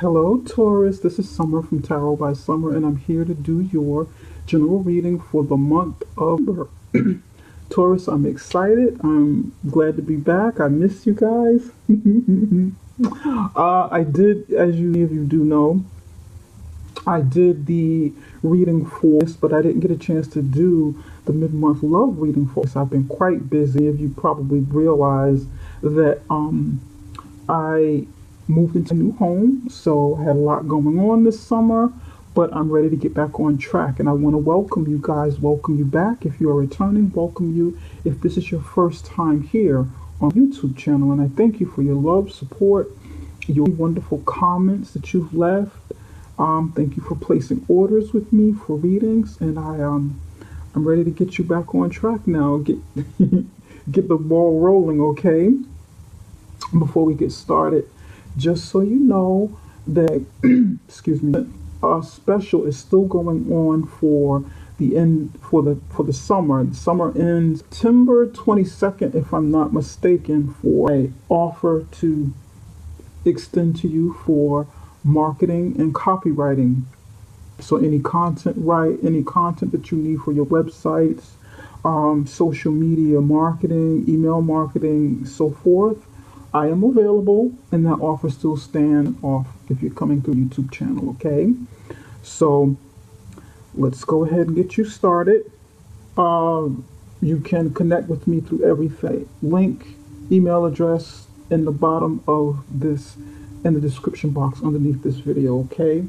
Hello, Taurus. This is Summer from Tarot by Summer, and I'm here to do your general reading for the month of Taurus. I'm excited. I'm glad to be back. I miss you guys. I did, as many of you do know, I did the reading for this, but I didn't get a chance to do the mid-month love reading for this. I've been quite busy. If you probably realize that I moved into a new home, so I had a lot going on this summer, but I'm ready to get back on track. And I want to welcome you guys, welcome you back. If you are returning, welcome you. If this is your first time here on YouTube channel, and I thank you for your love, support, your wonderful comments that you've left. Thank you for placing orders with me for readings, and I'm ready to get you back on track now. Get get the ball rolling, okay? Before we get started, just so you know that excuse me, a special is still going on for the end for the summer. The summer ends September 22nd, if I'm not mistaken, for a offer to extend to you for marketing and copywriting. So any content that you need for your websites, social media marketing, email marketing, so forth, I am available, and that offer still stands off if you're coming through YouTube channel, okay? So let's go ahead and get you started. You can connect with me through everything. Link, email address in the bottom of this, in the description box underneath this video, okay?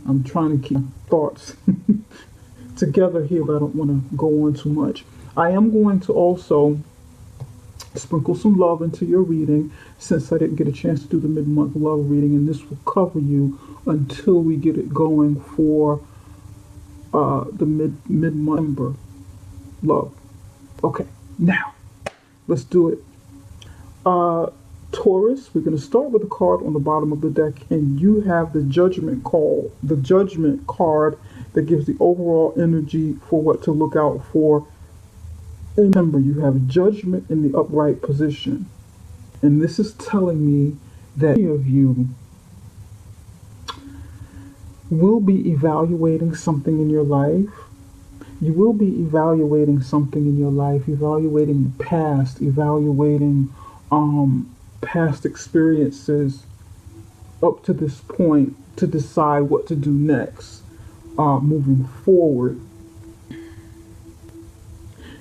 I'm trying to keep thoughts together here, but I don't want to go on too much. I am going to also sprinkle some love into your reading, since I didn't get a chance to do the mid-month love reading, and this will cover you until we get it going for the mid-November love. Okay, now let's do it. Taurus, we're going to start with the card on the bottom of the deck, and you have the Judgment call, the Judgment card that gives the overall energy for what to look out for. Remember, you have Judgment in the upright position, and this is telling me that many of you will be evaluating something in your life. You will be evaluating something in your life, evaluating the past, evaluating past experiences up to this point to decide what to do next, moving forward.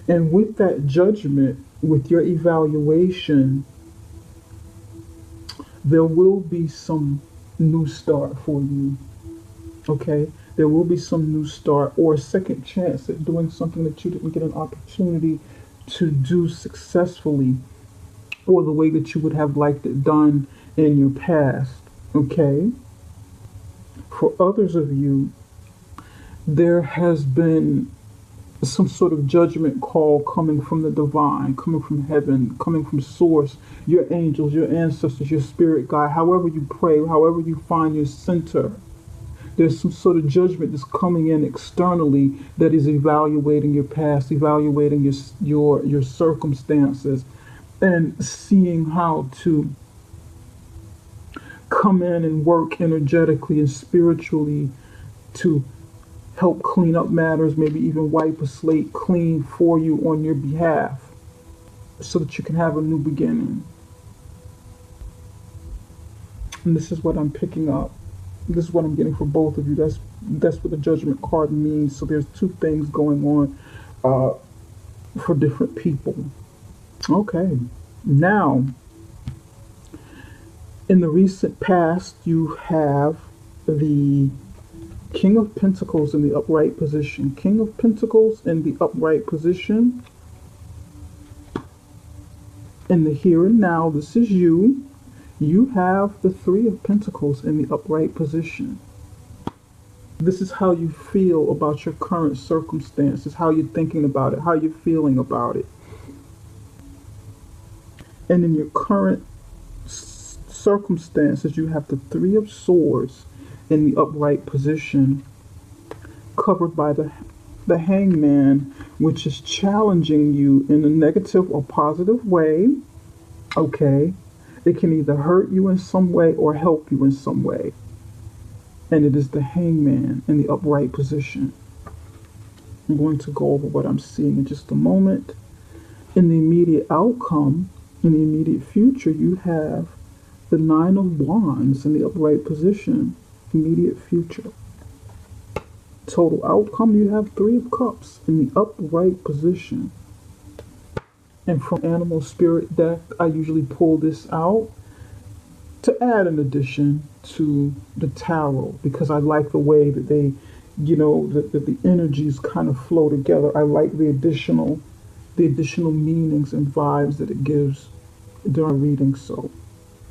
And with that judgment, with your evaluation, there will be some new start for you, okay? There will be some new start or a second chance at doing something that you didn't get an opportunity to do successfully, or the way that you would have liked it done in your past, okay? For others of you, there has been some sort of judgment call coming from the divine, coming from heaven, coming from source, your angels, your ancestors, your spirit guide, however you pray, however you find your center. There's some sort of judgment that's coming in externally that is evaluating your past, evaluating your circumstances, and seeing how to come in and work energetically and spiritually to help clean up matters, maybe even wipe a slate clean for you on your behalf, so that you can have a new beginning. And this is what I'm picking up. This is what I'm getting for both of you. That's what the Judgment card means. So there's two things going on for different people. Okay, now, in the recent past, you have the King of Pentacles in the upright position. King of Pentacles in the upright position. In the here and now, this is you. You have the Three of Pentacles in the upright position. This is how you feel about your current circumstances, how you're thinking about it, how you're feeling about it. And in your current circumstances, you have the Three of Swords in the upright position, covered by the Hangman, which is challenging you in a negative or positive way, okay? It can either hurt you in some way or help you in some way. and it is the Hangman in the upright position. I'm going to go over what I'm seeing in just a moment. In the immediate outcome, in the immediate future, you have the Nine of Wands in the upright position, immediate future. Total outcome, you have Three of Cups in the upright position. And from Animal Spirit deck, I usually pull this out to add an addition to the tarot because I like the way that they, that the energies kind of flow together. I like the additional meanings and vibes that it gives during reading. So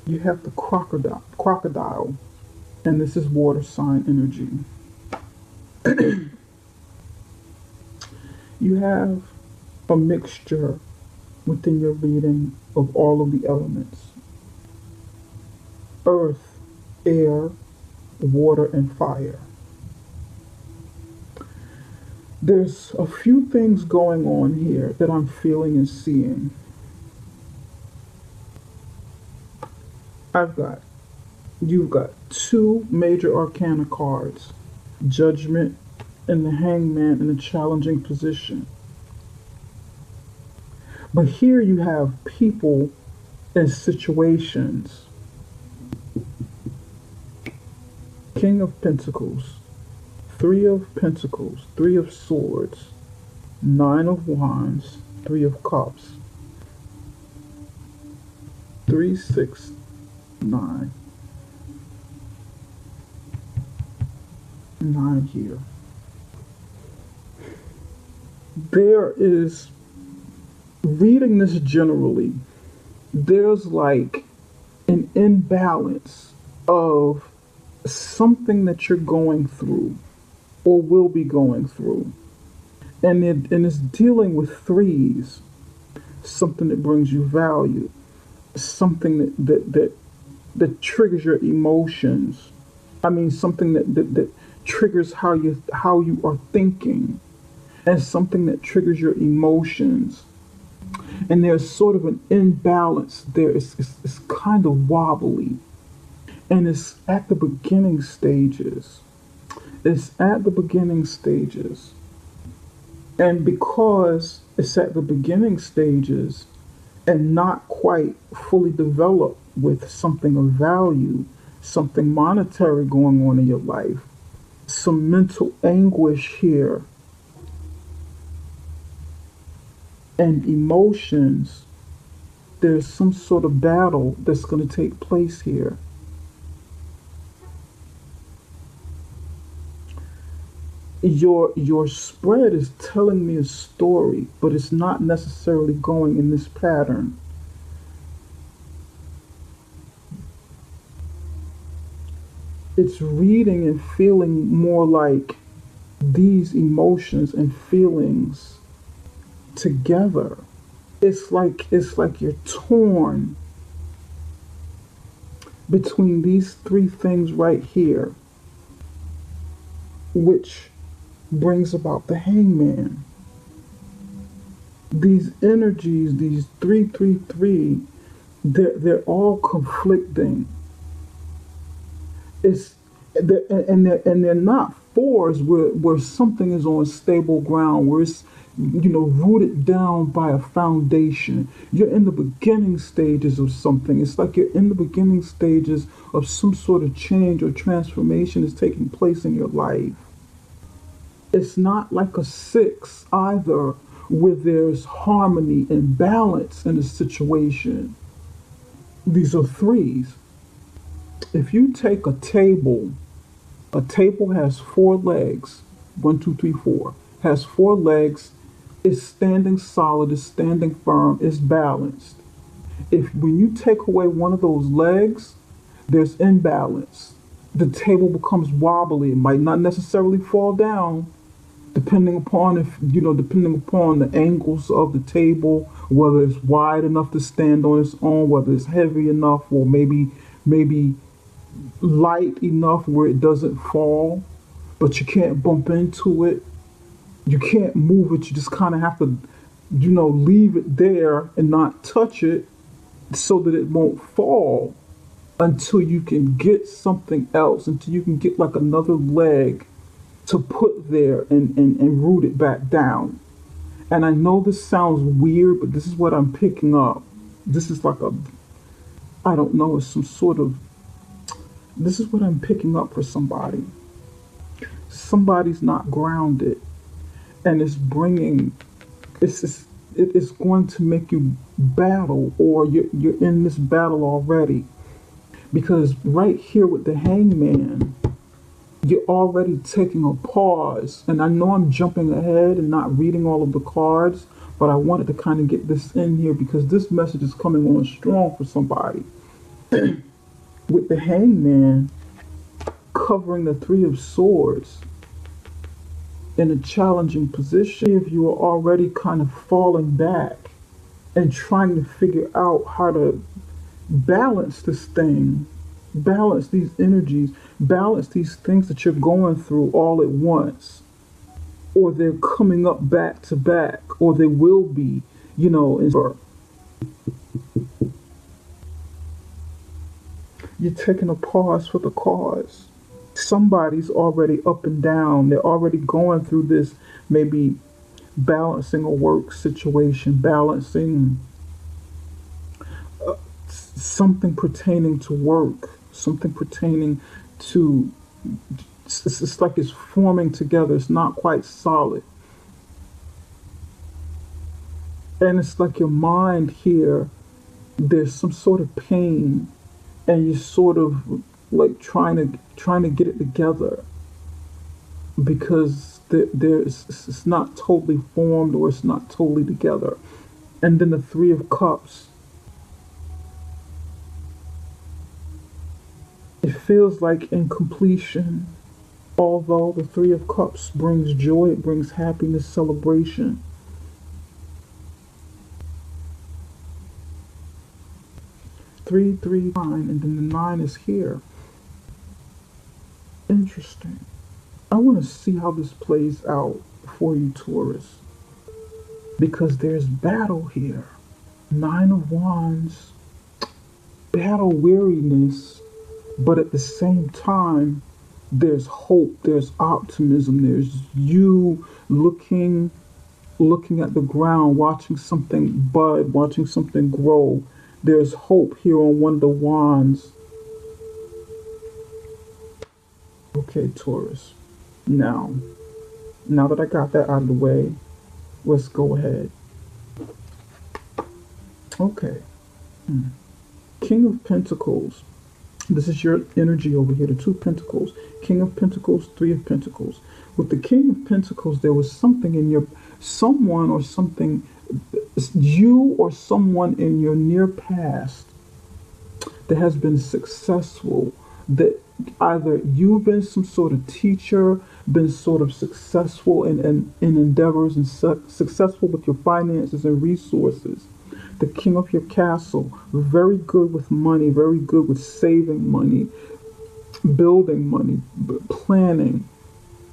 you have the crocodile, and this is water sign energy. You have a mixture within your reading of all of the elements: earth, air, water, and fire. There's a few things going on here that I'm feeling and seeing. You've got two major arcana cards: Judgment and the Hangman in a challenging position. But here you have people and situations. King of Pentacles, Three of Pentacles, Three of Swords, Nine of Wands, Three of Cups, 3, 6, 9. 9 here. There is, reading this generally, there's like an imbalance of something that you're going through or will be going through. And it's dealing with threes, something that brings you value, something that triggers your emotions. I mean, something that triggers how you are thinking, and something that triggers your emotions. And there's sort of an imbalance there. It's kind of wobbly. And it's at the beginning stages. It's at the beginning stages. And because it's at the beginning stages and not quite fully developed with something of value, something monetary going on in your life, some mental anguish here, and emotions, there's some sort of battle that's going to take place here. Your spread is telling me a story, but it's not necessarily going in this pattern. It's reading and feeling more like these emotions and feelings together. It's like you're torn between these three things right here, which brings about the Hangman. These energies, these 333, they're all conflicting. They're not fours where something is on stable ground, where it's rooted down by a foundation. You're in the beginning stages of something. It's like you're in the beginning stages of some sort of change or transformation is taking place in your life. It's not like a 6 either, where there's harmony and balance in a situation. These are 3s. If you take a table has 4 legs. 1, 2, 3, 4. Has 4 legs. It's standing solid. It's standing firm. It's balanced. When you take away one of those legs, there's imbalance. The table becomes wobbly. It might not necessarily fall down, depending upon the angles of the table, whether it's wide enough to stand on its own, whether it's heavy enough, or maybe light enough where it doesn't fall, but you can't bump into it. You can't move it. You just kind of have to, leave it there and not touch it so that it won't fall. until you can get something else, until you can get like another leg to put there and root it back down. And I know this sounds weird, but this is what I'm picking up. This is like a, I don't know, it's some sort of, this is what I'm picking up for somebody. Somebody's not grounded, and it's bringing, it's going to make you battle, or you're in this battle already. Because right here with the Hangman, you're already taking a pause. And I know I'm jumping ahead and not reading all of the cards, but I wanted to kind of get this in here because this message is coming on strong for somebody. With the Hangman covering the Three of Swords in a challenging position, if you are already kind of falling back and trying to figure out how to balance this thing, balance these energies, balance these things that you're going through all at once, or they're coming up back to back, or they will be, you know. You're taking a pause for the cause. Somebody's already up and down. They're already going through this, maybe balancing a work situation, balancing something pertaining to work, something pertaining to, it's like it's forming together. It's not quite solid. And it's like your mind here, there's some sort of pain, and you're sort of like trying to get it together because it's not totally formed, or it's not totally together. And then the Three of Cups, it feels like incompletion. Although the Three of Cups brings joy, it brings happiness, celebration. Three, 9, and then the 9 is here. Interesting. I want to see how this plays out for you, Taurus, because there's battle here. 9 of Wands, battle weariness, but at the same time, there's hope, there's optimism, there's you looking at the ground, watching something bud, watching something grow. There's hope here on one of the wands. Okay, Taurus. Now that I got that out of the way, let's go ahead. Okay. King of Pentacles. This is your energy over here, the 2 Pentacles. King of Pentacles, 3 of Pentacles. With the King of Pentacles, there was something in your, someone or something, you or someone in your near past that has been successful, that either you've been some sort of teacher, been sort of successful in endeavors, and successful with your finances and resources. The King of your castle, very good with money, very good with saving money, building money, planning.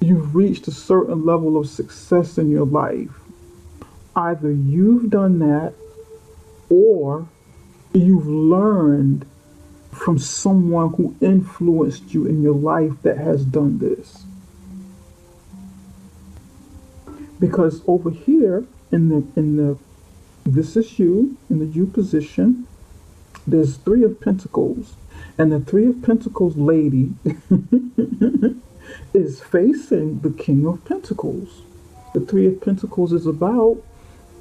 You've reached a certain level of success in your life. Either you've done that, or you've learned from someone who influenced you in your life that has done this. Because over here in the this is you in the you position, there's 3 of Pentacles, and the 3 of Pentacles lady is facing the King of Pentacles. The 3 of Pentacles is about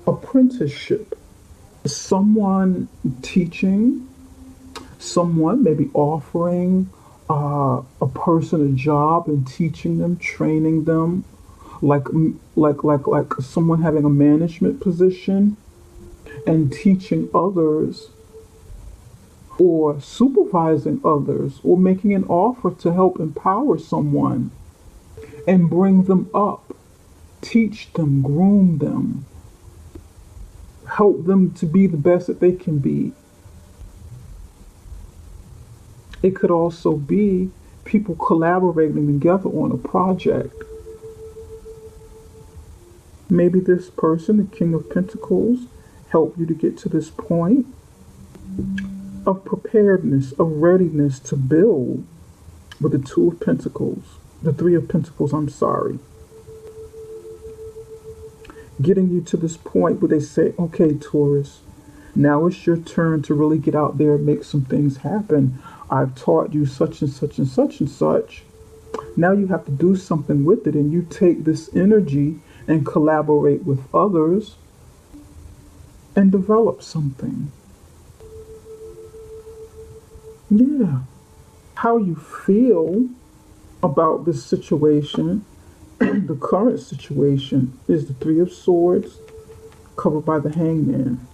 apprenticeship, someone teaching, someone maybe offering a person a job and teaching them, training them, like someone having a management position and teaching others, or supervising others, or making an offer to help empower someone and bring them up, teach them, groom them, help them to be the best that they can be. It could also be people collaborating together on a project. Maybe this person, the King of Pentacles, helped you to get to this point. of preparedness, of readiness to build with the Two of Pentacles, the Three of Pentacles, I'm sorry. Getting you to this point where they say, okay, Taurus, now it's your turn to really get out there and make some things happen. I've taught you such and such and such and such. Now you have to do something with it, and you take this energy and collaborate with others and develop something. Yeah. How you feel about this situation, the current situation, is the Three of Swords covered by the Hangman.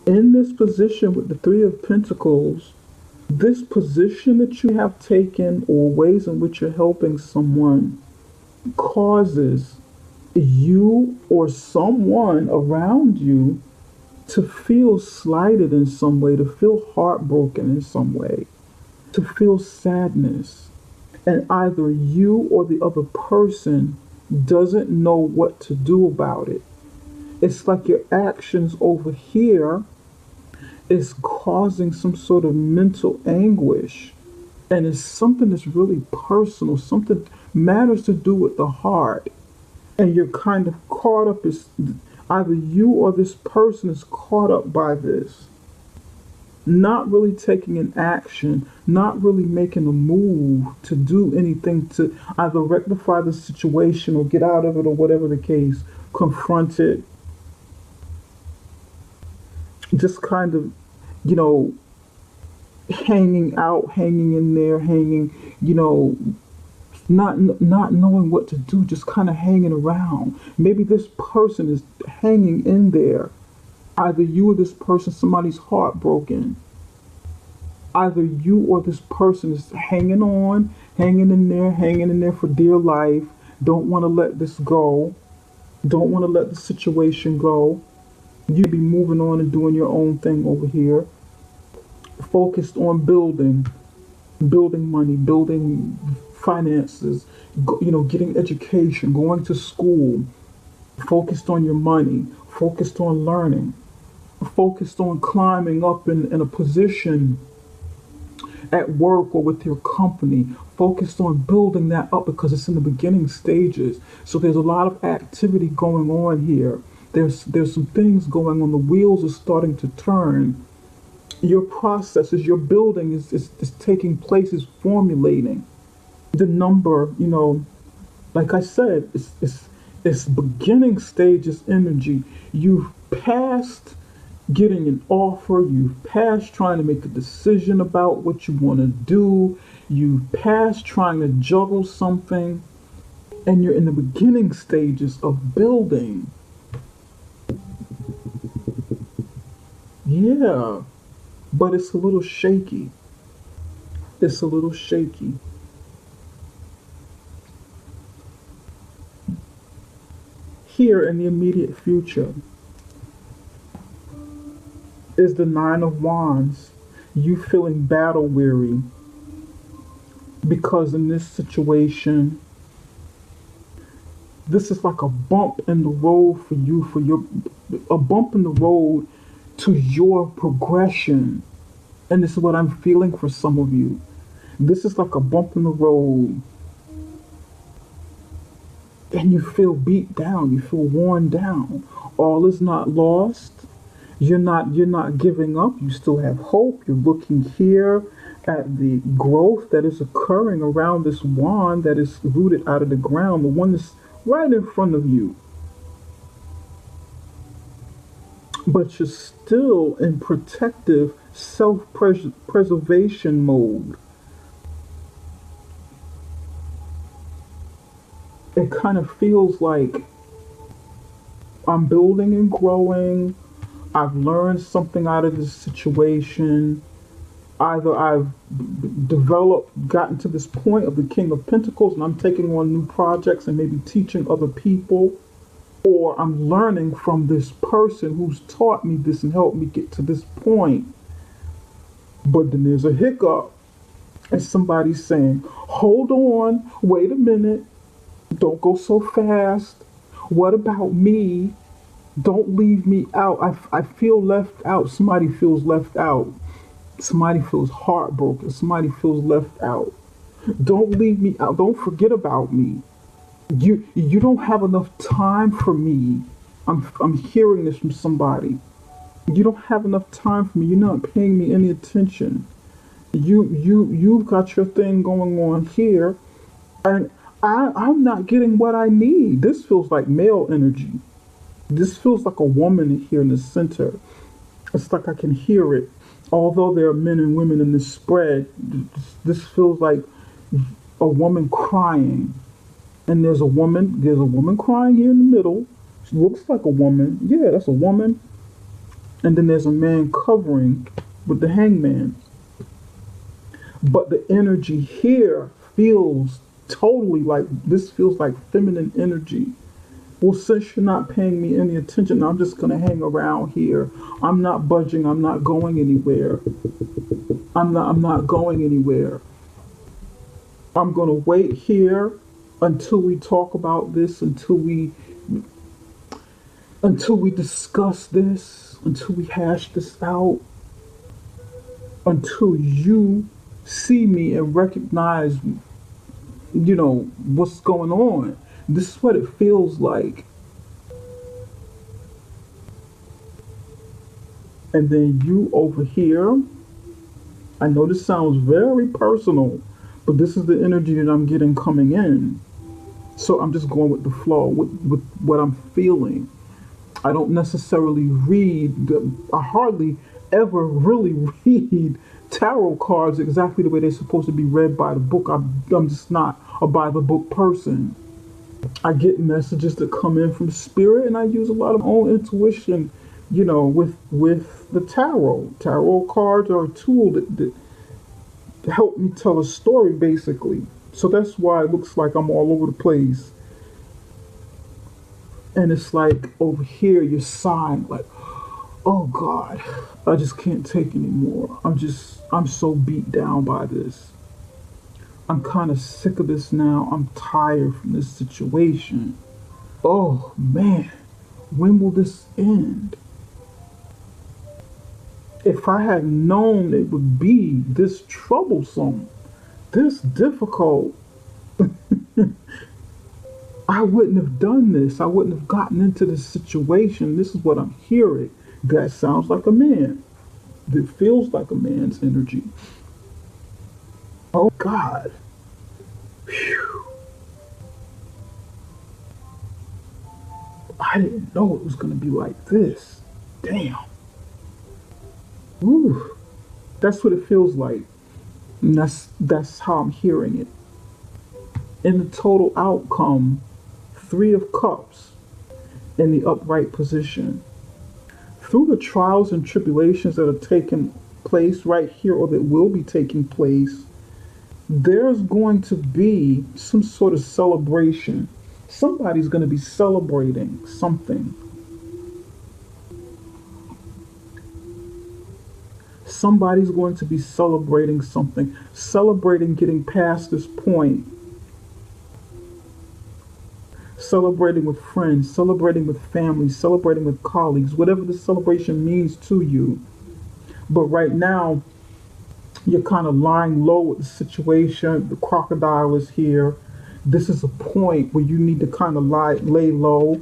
In this position with the Three of Pentacles, this position that you have taken or ways in which you're helping someone causes you or someone around you to feel slighted in some way, to feel heartbroken in some way, to feel sadness. And either you or the other person doesn't know what to do about it. It's like your actions over here is causing some sort of mental anguish. And it's something that's really personal, something matters to do with the heart. And you're kind of caught up, as either you or this person is caught up by this. Not really taking an action, not really making a move to do anything to either rectify the situation or get out of it, or whatever the case, confront it. Just kind of, hanging out, hanging in there, not knowing what to do, just kind of hanging around. Maybe this person is hanging in there. Either you or this person, somebody's heartbroken. Either you or this person is hanging on, hanging in there for dear life. Don't want to let this go. Don't want to let the situation go. You be moving on and doing your own thing over here. Focused on building money, building finances, getting education, going to school. Focused on your money, focused on learning, focused on climbing up in a position at work or with your company, focused on building that up because it's in the beginning stages. So there's a lot of activity going on here. There's some things going on. The wheels are starting to turn. Your processes, your building is taking place, is formulating. The number, like I said, it's beginning stages energy. You've passed getting an offer. You've passed trying to make a decision about what you want to do. You've passed trying to juggle something. And you're in the beginning stages of building. Yeah. But it's a little shaky. It's a little shaky. Here in the immediate future is the Nine of Wands. You feeling battle weary because in this situation, this is like a bump in the road for you, a bump in the road to your progression. And this is what I'm feeling for some of you. This is like a bump in the road. And you feel beat down, you feel worn down. All is not lost. You're not giving up. You still have hope. You're looking here at the growth that is occurring around this wand that is rooted out of the ground, the one that's right in front of you. But you're still in protective self-preservation mode. It kind of feels like I'm building and growing. I've learned something out of this situation. Either I've gotten to this point of the King of Pentacles and I'm taking on new projects and maybe teaching other people, or I'm learning from this person who's taught me this and helped me get to this point. But then there's a hiccup and somebody's saying, hold on, wait a minute. Don't go so fast. What about me? Don't leave me out. I feel left out. Somebody feels left out. Somebody feels heartbroken. Somebody feels left out. Don't leave me out. Don't forget about me. You don't have enough time for me. I'm hearing this from somebody. You don't have enough time for me. You're not paying me any attention. You've got your thing going on here, and I'm not getting what I need. This feels like male energy. This feels like a woman here in the center. It's like I can hear it. Although there are men and women in this spread, this feels like a woman crying. And there's a woman crying here in the middle. She looks like a woman. Yeah, that's a woman. And then there's a man covering with the hangman. But the energy here feels totally like, this feels like feminine energy. Well, since you're not paying me any attention, I'm just going to hang around here. I'm not budging. I'm not going anywhere. I'm not going anywhere. I'm going to wait here until we talk about this, until we discuss this, until we hash this out, until you see me and recognize, what's going on. This is what it feels like. And then you over here, I know this sounds very personal, but this is the energy that I'm getting coming in. So I'm just going with the flow, with what I'm feeling. I don't necessarily I hardly ever really read tarot cards exactly the way they're supposed to be read by the book. I'm just not a by the book person. I get messages that come in from spirit, and I use a lot of my own intuition, with the tarot. Tarot cards are a tool that help me tell a story, basically. So that's why it looks like I'm all over the place. And it's like over here, you're sighing like, oh God, I just can't take anymore. I'm so beat down by this. I'm kind of sick of this now. I'm tired from this situation. Oh man, when will this end? If I had known it would be this troublesome, this difficult, I wouldn't have done this. I wouldn't have gotten into this situation. This is what I'm hearing. That sounds like a man. That feels like a man's energy. Oh God. Phew. I didn't know it was going to be like this. Damn. Ooh. That's what it feels like. And that's how I'm hearing it. In the total outcome, 3 of Cups in the upright position. Through the trials and tribulations that are taking place right here, or that will be taking place, there's going to be some sort of celebration. Somebody's going to be celebrating something. Somebody's going to be celebrating something. Celebrating getting past this point. Celebrating with friends, celebrating with family, celebrating with colleagues, whatever the celebration means to you. But right now, you're kind of lying low with the situation. The crocodile is here. This is a point where you need to kind of lay low.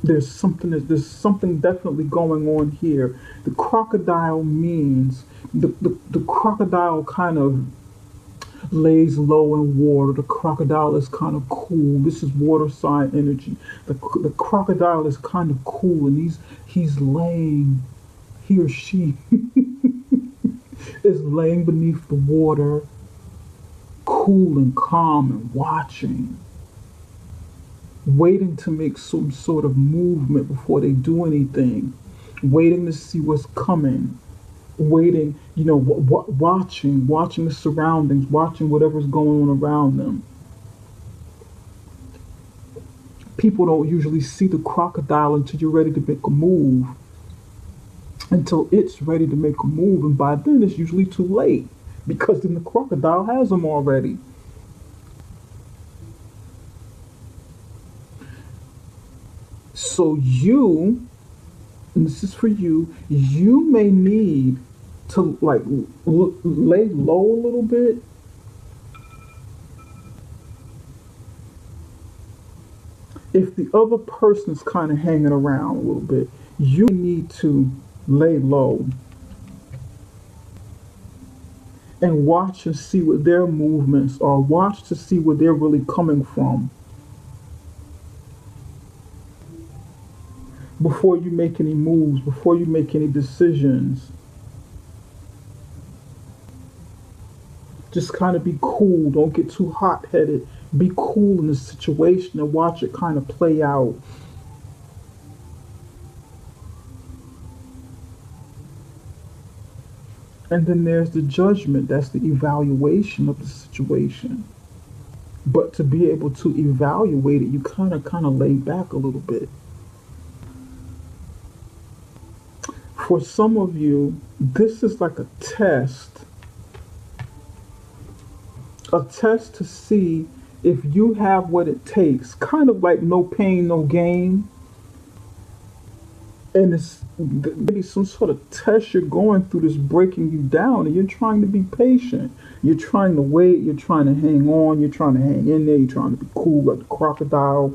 There's something definitely going on here. The crocodile means the crocodile kind of lays low in water. The crocodile is kind of cool. This is water sign energy. The crocodile is kind of cool, and he's laying, he or she is laying beneath the water, cool and calm and watching, waiting to make some sort of movement before they do anything, waiting to see what's coming. Waiting, watching the surroundings, watching whatever's going on around them. People don't usually see the crocodile until you're ready to make a move, until it's ready to make a move, and by then it's usually too late, because then the crocodile has them already. So you and this is for you, you may need to like lay low a little bit. If the other person is kind of hanging around a little bit, you need to lay low and watch and see what their movements are. Watch to see where they're really coming from before you make any moves, before you make any decisions. Just kind of be cool. Don't get too hot-headed. Be cool in the situation and watch it kind of play out. And then there's the judgment. That's the evaluation of the situation. But to be able to evaluate it, you kind of lay back a little bit. For some of you, this is like a test to see if you have what it takes, kind of like no pain, no gain. And it's maybe some sort of test you're going through that's breaking you down, and you're trying to be patient. You're trying to wait, you're trying to hang on, you're trying to hang in there, you're trying to be cool like the crocodile.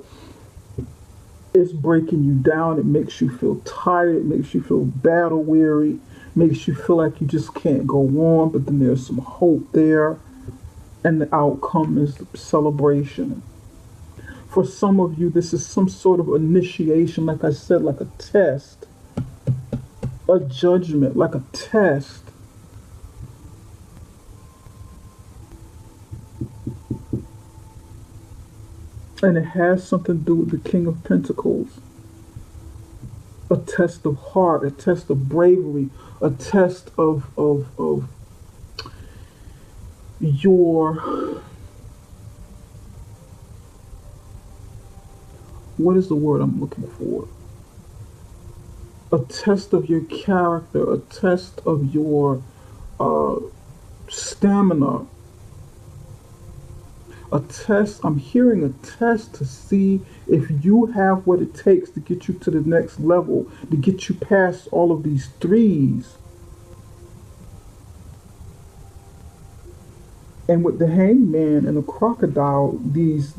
It's breaking you down. It makes you feel tired, it makes you feel battle weary, makes you feel like you just can't go on, but then there's some hope there. And the outcome is celebration. For some of you, this is some sort of initiation, like I said, like a test, a judgment, like a test. And it has something to do with the King of Pentacles. A test of heart, a test of bravery, a test of your, what is the word I'm looking for? A test of your character, a test of your stamina. A test, I'm hearing a test to see if you have what it takes to get you to the next level, to get you past all of these threes. And with the hangman and the crocodile, these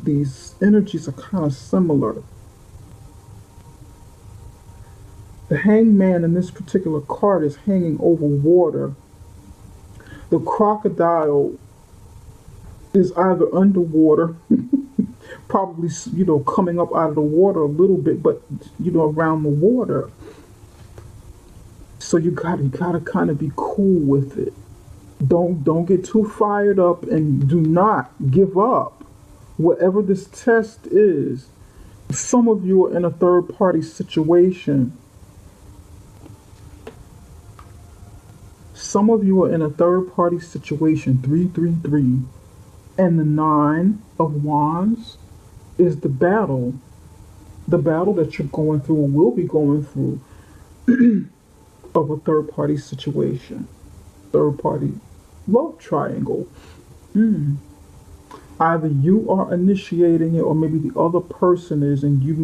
energies are kind of similar. The hangman in this particular card is hanging over water. The crocodile is either underwater, probably, coming up out of the water a little bit, but, around the water. So you gotta kind of be cool with it. Don't get too fired up, and do not give up. Whatever this test is, some of you are in a third party situation. Some of you are in a third party situation, 333. And the 9 of Wands is the battle that you're going through or will be going through of a third party situation, third party love triangle. Either you are initiating it, or maybe the other person is, and you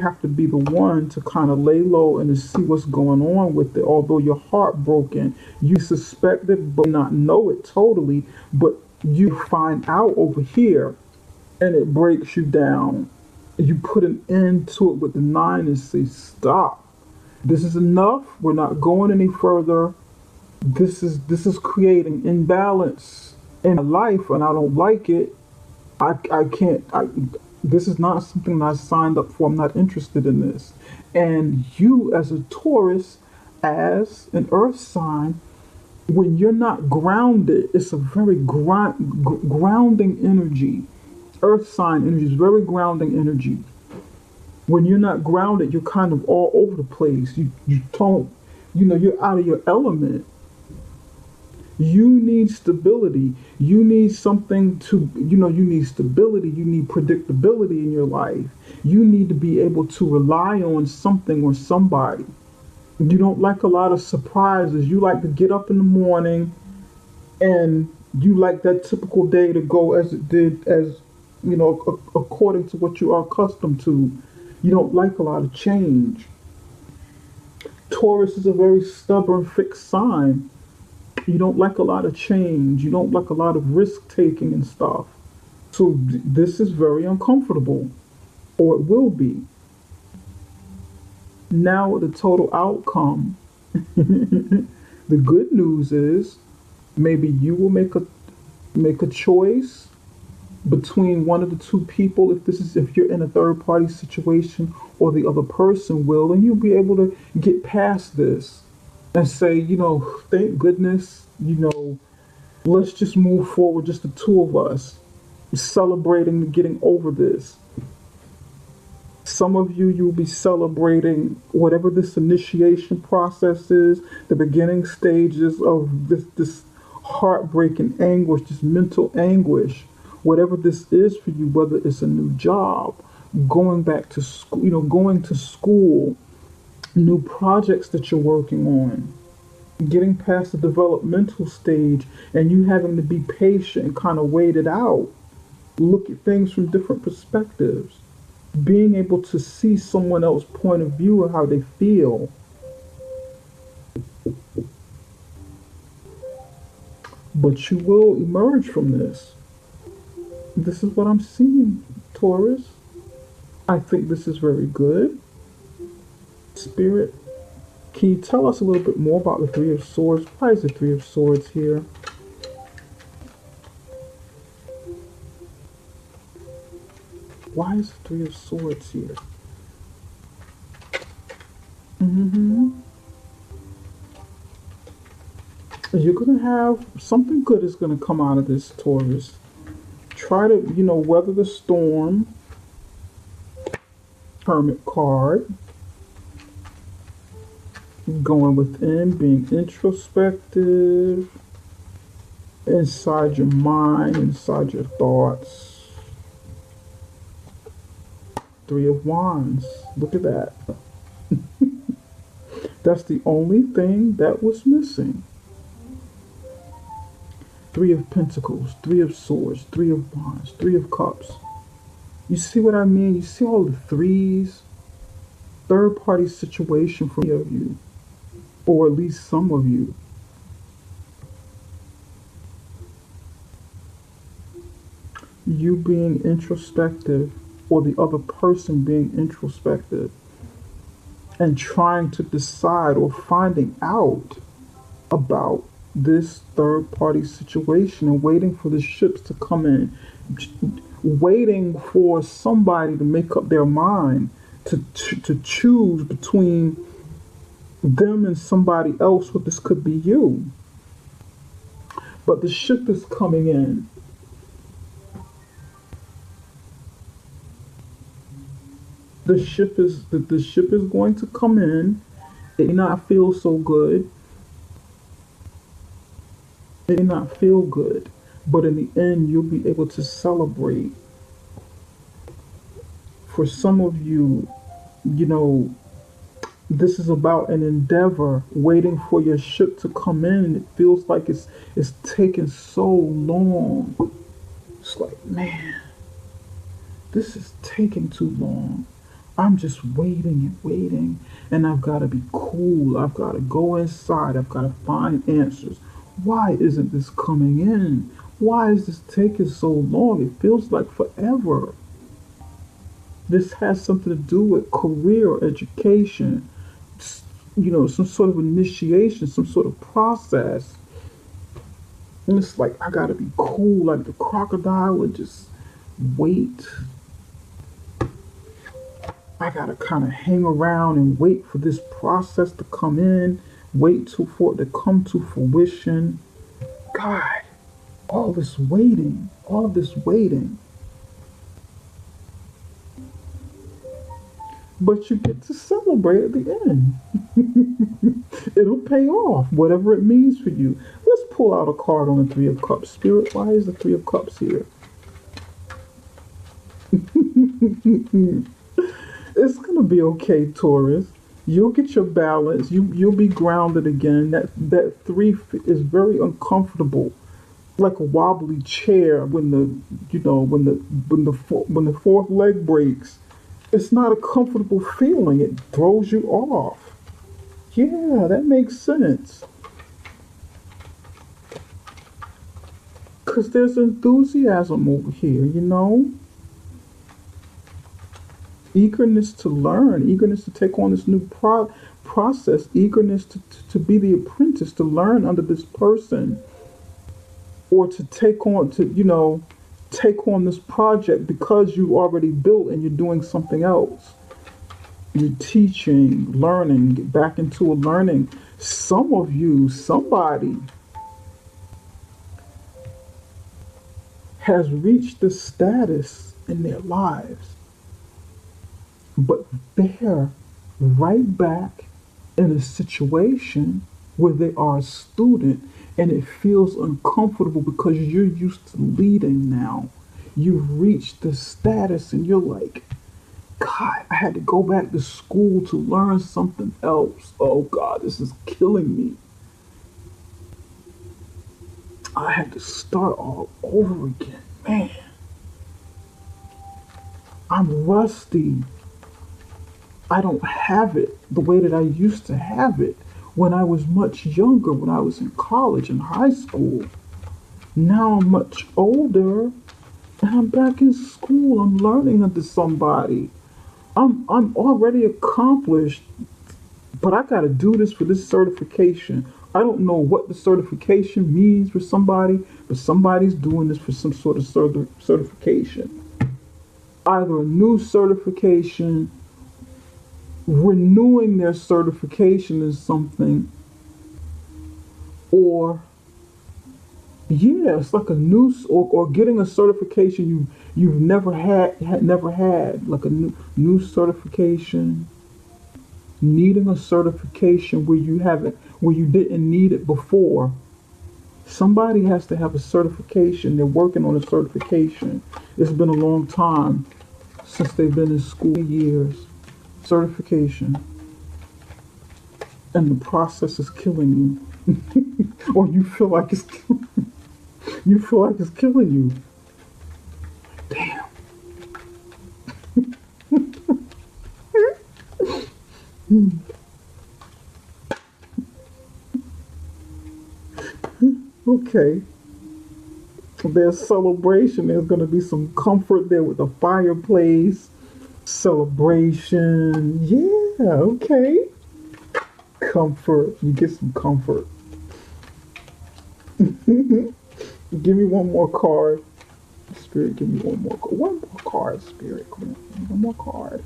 have to be the one to kind of lay low and to see what's going on with it. Although you're heartbroken, you suspect it but not know it totally, but you find out over here and it breaks you down. You put an end to it with the 9 and say, stop. This is enough. We're not going any further. This is creating imbalance in my life, and I don't like it. I can't. This is not something that I signed up for. I'm not interested in this. And you, as a Taurus, as an Earth sign, when you're not grounded, it's a very grounding energy. Earth sign energy is very grounding energy. When you're not grounded, you're kind of all over the place. You don't, you're out of your element. You need stability. You need something to, you need stability. You need predictability in your life. You need to be able to rely on something or somebody. You don't like a lot of surprises. You like to get up in the morning and you like that typical day to go as it did, according to what you are accustomed to. You don't like a lot of change. Taurus is a very stubborn, fixed sign. You don't like a lot of change. You don't like a lot of risk taking and stuff. So this is very uncomfortable, or it will be. Now, the total outcome, the good news is maybe you will make a choice between one of the two people, if you're in a third party situation, or the other person will, and you'll be able to get past this and say, thank goodness, let's just move forward, just the two of us, celebrating getting over this. Some of you'll be celebrating whatever this initiation process is, the beginning stages of this heartbreaking anguish, this mental anguish, whatever this is for you, whether it's a new job, going back to school, going to school, new projects that you're working on, getting past the developmental stage, and you having to be patient and kind of wait it out, look at things from different perspectives, being able to see someone else's point of view of how they feel. But you will emerge from this. This is what I'm seeing, Taurus. I think this is very good. Spirit, can you tell us a little bit more about the Three of Swords? Why is the Three of Swords here? Why is the Three of Swords here? You're going to have something good is going to come out of this, Taurus. Try to, weather the storm. Hermit card. Going within, being introspective. Inside your mind, inside your thoughts. Three of Wands. Look at that. That's the only thing that was missing. Three of Pentacles, Three of Swords, Three of Wands, Three of Cups. You see what I mean? You see all the threes? Third party situation for many of you, or at least some of you. You being introspective, or the other person being introspective, and trying to decide or finding out about this third party situation and waiting for the ships to come in, waiting for somebody to make up their mind to choose between them and somebody else. Well, this could be you. But the ship is coming in. The ship is going to come in. It may not feel so good. It may not feel good, but in the end, you'll be able to celebrate. For some of you, this is about an endeavor, waiting for your ship to come in, and it feels like it's taking so long. It's like, man, this is taking too long. I'm just waiting and waiting, and I've got to be cool. I've got to go inside. I've got to find answers. Why isn't this coming in? Why is this taking so long? It feels like forever. This has something to do with career, education, some sort of initiation, some sort of process. And it's like, I got to be cool, like the crocodile, and just wait. I got to kind of hang around and wait for this process to come in, wait for it to come to fruition. God, all this waiting. But you get to celebrate at the end. It'll pay off, whatever it means for you. Let's pull out a card on the Three of Cups. Spirit, why is the Three of Cups here? It's going to be okay, Taurus. You'll get your balance. You'll be grounded again. That three is very uncomfortable, like a wobbly chair when the fourth leg breaks. It's not a comfortable feeling. It throws you off. Yeah, that makes sense. Because there's enthusiasm over here, you know? Eagerness to learn, eagerness to take on this new process, eagerness to be the apprentice, to learn under this person, or to take on, take on this project because you already built and you're doing something else. You're teaching, learning, get back into a learning. Some of you, somebody has reached this status in their lives, but they're right back in a situation where they are a student and it feels uncomfortable because you're used to leading now. You've reached this status and you're like, God, I had to go back to school to learn something else. Oh God, this is killing me. I had to start all over again. Man, I'm rusty. I don't have it the way that I used to have it when I was much younger, when I was in college and high school. Now I'm much older and I'm back in school. I'm learning under somebody. I'm already accomplished, but I gotta do this for this certification. I don't know what the certification means for somebody, but somebody's doing this for some sort of certification. Either a new certification, renewing their certification in something, or yeah, it's like a new or getting a certification you've never had, like a new certification, needing a certification where you didn't need it before. Somebody has to have a certification. They're working on a certification. It's been a long time since they've been in school, years. Certification. And the process is killing you. Or you feel like it's you feel like it's killing you. Damn. Okay. There's celebration. There's going to be some comfort there with the fireplace. Celebration. Yeah, okay. Comfort. You get some comfort. Give me one more card. Spirit, give me one more card. One more card, Spirit. Come on. One more card.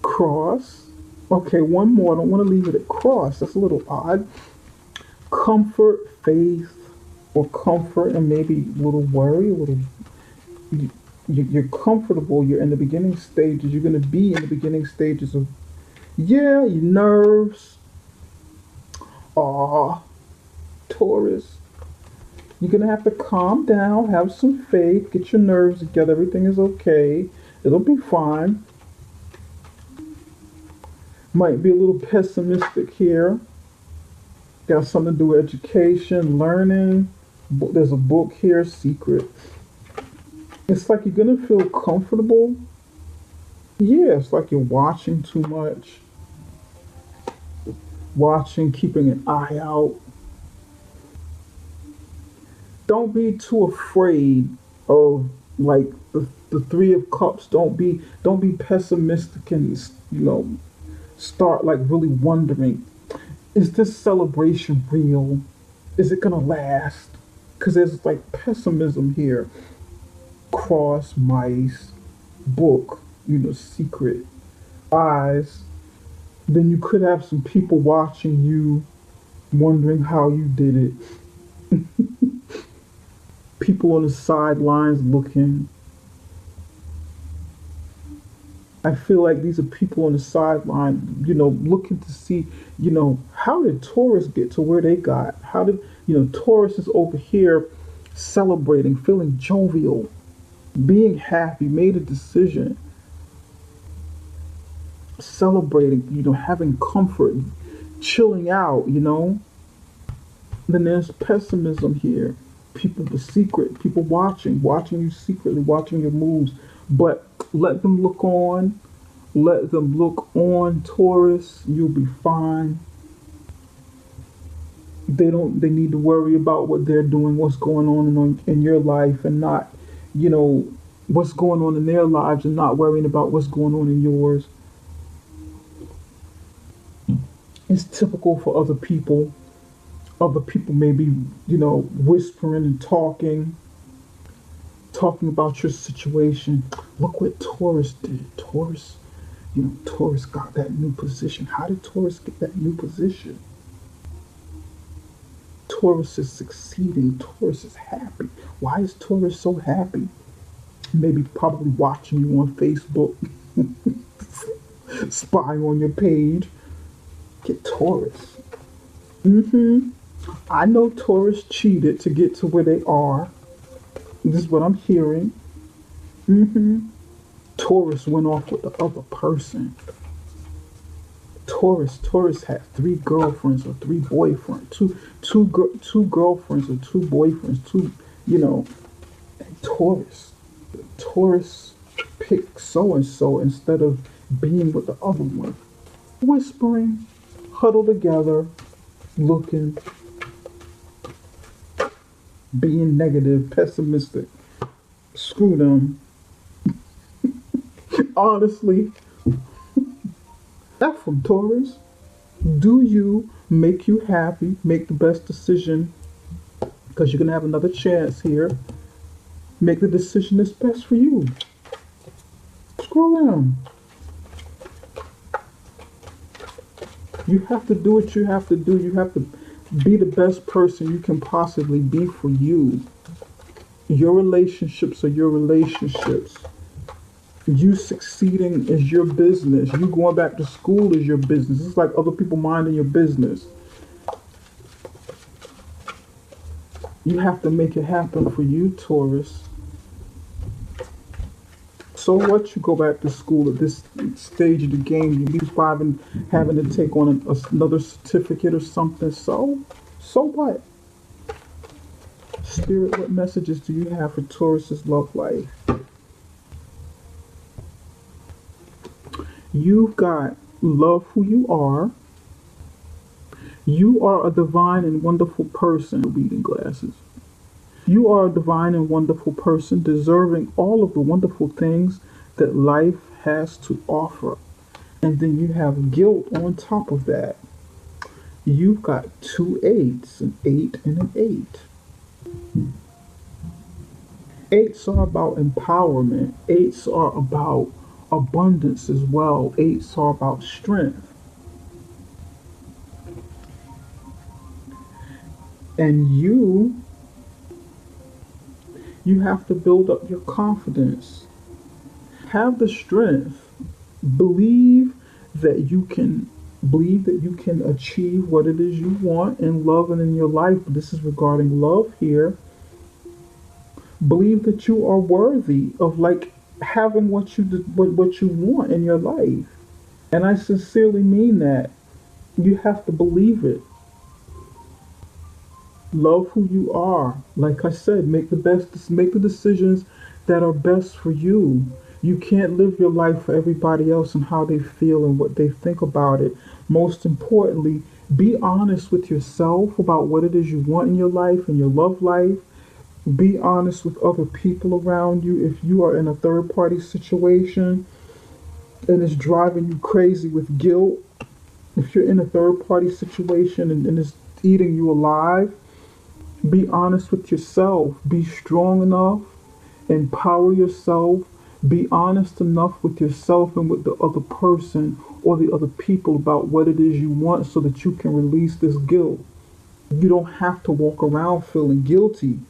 Cross. Okay, one more. I don't want to leave it at cross. That's a little odd. Comfort, faith, or comfort, and maybe a little worry, a little. You're comfortable. You're in the beginning stages. You're going to be in the beginning stages of, yeah, your nerves. Taurus. You're going to have to calm down, have some faith, get your nerves together. Everything is okay. It'll be fine. Might be a little pessimistic here. Got something to do with education, learning. There's a book here, Secret. It's like you're going to feel comfortable. Yeah, it's like you're watching too much. Watching, keeping an eye out. Don't be too afraid of like the Three of Cups. Don't be pessimistic and start like really wondering, is this celebration real? Is it gonna last? Because there's like pessimism here. Cross, mice, book, secret, eyes. Then you could have some people watching you, wondering how you did it. People on the sidelines looking. I feel like these are people on the sideline, looking to see, how did Taurus get to where they got? How did, Taurus is over here celebrating, feeling jovial, being happy, made a decision, celebrating, having comfort, chilling out, Then there's pessimism here. People, the secret, people watching you secretly, watching your moves, but let them look on. Let them look on, Taurus. You'll be fine. They need to worry about what they're doing, what's going on in your life, and not, you know, what's going on in their lives, and not worrying about what's going on in yours. It's typical for other people. Other people may be, whispering and talking about your situation. Look what Taurus did. Taurus got that new position. How did Taurus get that new position? Taurus is succeeding. Taurus is happy. Why is Taurus so happy? Maybe probably watching you on Facebook, spying on your page. Get Taurus. I know Taurus cheated to get to where they are. This is what I'm hearing. Taurus went off with the other person. Taurus had 3 girlfriends or 3 boyfriends, two girlfriends or 2 boyfriends, and Taurus picked so and so instead of being with the other one. Whispering, huddled together, looking, being negative, pessimistic. Screw them. Honestly, F from Taurus. Do you make you happy? Make the best decision, because you're going to have another chance here. Make the decision that's best for you. Screw them. You have to do what you have to do. You have to be the best person you can possibly be for you. Your relationships are your relationships. You succeeding is your business. You going back to school is your business. It's like other people minding your business. You have to make it happen for you, Taurus. So what? You go back to school at this stage of the game. You leave having to take on another certificate or something. So what? Spirit, what messages do you have for Taurus's love life? You've got love who you are. You are a divine and wonderful person. Reading glasses. You are a divine and wonderful person, deserving all of the wonderful things that life has to offer. And then you have guilt on top of that. You've got 2 8s, an 8 and an 8. 8s are about empowerment. 8s are about abundance as well. 8s are about strength. And you have to build up your confidence. Have the strength. Believe that you can achieve what it is you want in love and in your life. This is regarding love here. Believe that you are worthy of having what you want in your life. And I sincerely mean that. You have to believe it. Love who you are. Like I said, make the decisions that are best for you. You can't live your life for everybody else and how they feel and what they think about it. Most importantly, be honest with yourself about what it is you want in your life and your love life. Be honest with other people around you. If you are in a third-party situation and it's driving you crazy with guilt, if you're in a third-party situation and it's eating you alive, be honest with yourself. Be strong enough. Empower yourself. Be honest enough with yourself and with the other person or the other people about what it is you want so that you can release this guilt. You don't have to walk around feeling guilty.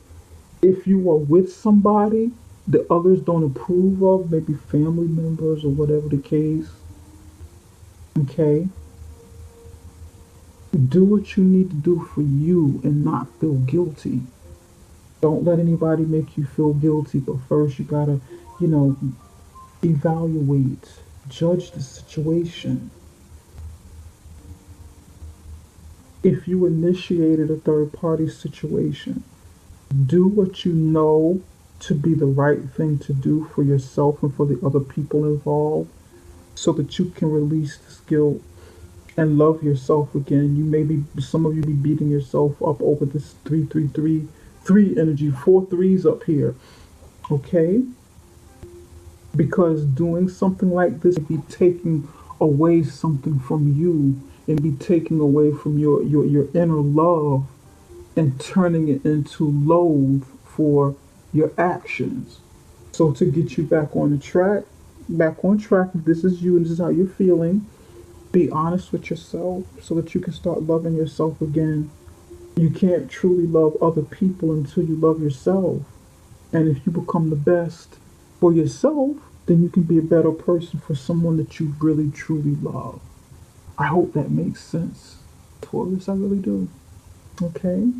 If you are with somebody that others don't approve of, maybe family members or whatever the case, okay? Do what you need to do for you and not feel guilty. Don't let anybody make you feel guilty, but first you gotta, evaluate, judge the situation. If you initiated a third-party situation, do what you know to be the right thing to do for yourself and for the other people involved. so that you can release this guilt and love yourself again. You may be, some of you be beating yourself up over this 3 energy, 4 3s up here, okay? Because doing something like this would be taking away something from you and be taking away from your inner love and turning it into loathe for your actions. So to get you back on track, if this is you and this is how you're feeling, be honest with yourself so that you can start loving yourself again. You can't truly love other people until you love yourself. And if you become the best for yourself, then you can be a better person for someone that you really truly love. I hope that makes sense, Taurus. I really do. Okay?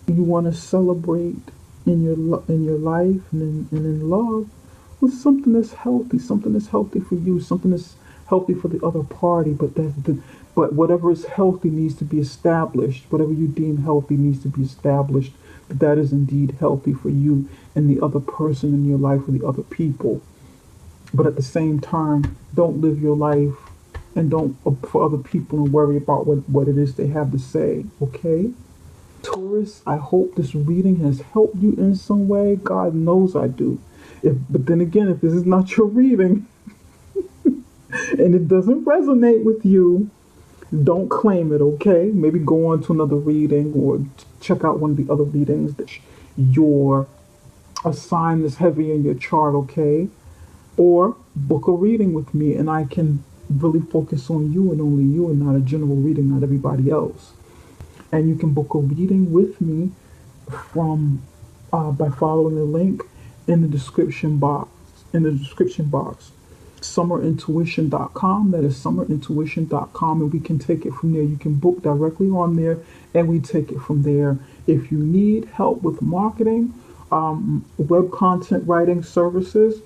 You want to celebrate in your life and in love with something that's healthy for you, something that's healthy for the other party. But whatever is healthy needs to be established. Whatever you deem healthy needs to be established. That is indeed healthy for you and the other person in your life or the other people. But at the same time, don't live your life and don't for other people and worry about what it is they have to say. Okay? Taurus, I hope this reading has helped you in some way. God knows I do. But then again, if this is not your reading and it doesn't resonate with you, don't claim it, okay? Maybe go on to another reading or check out one of the other readings that your a sign that's heavy in your chart, okay? Or book a reading with me and I can really focus on you and only you and not a general reading, not everybody else. And you can book a reading with me from by following the link in the description box. Summerintuition.com. That is summerintuition.com, and we can take it from there. You can book directly on there, and we take it from there. If you need help with marketing, web content writing services,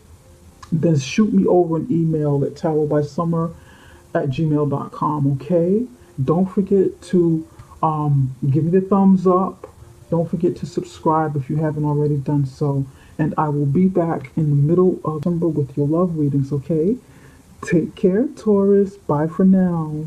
then shoot me over an email at tarotbysummer@gmail.com. Okay. Don't forget to give me the thumbs up. Don't forget to subscribe if you haven't already done so. And I will be back in the middle of December with your love readings, okay? Take care, Taurus. Bye for now.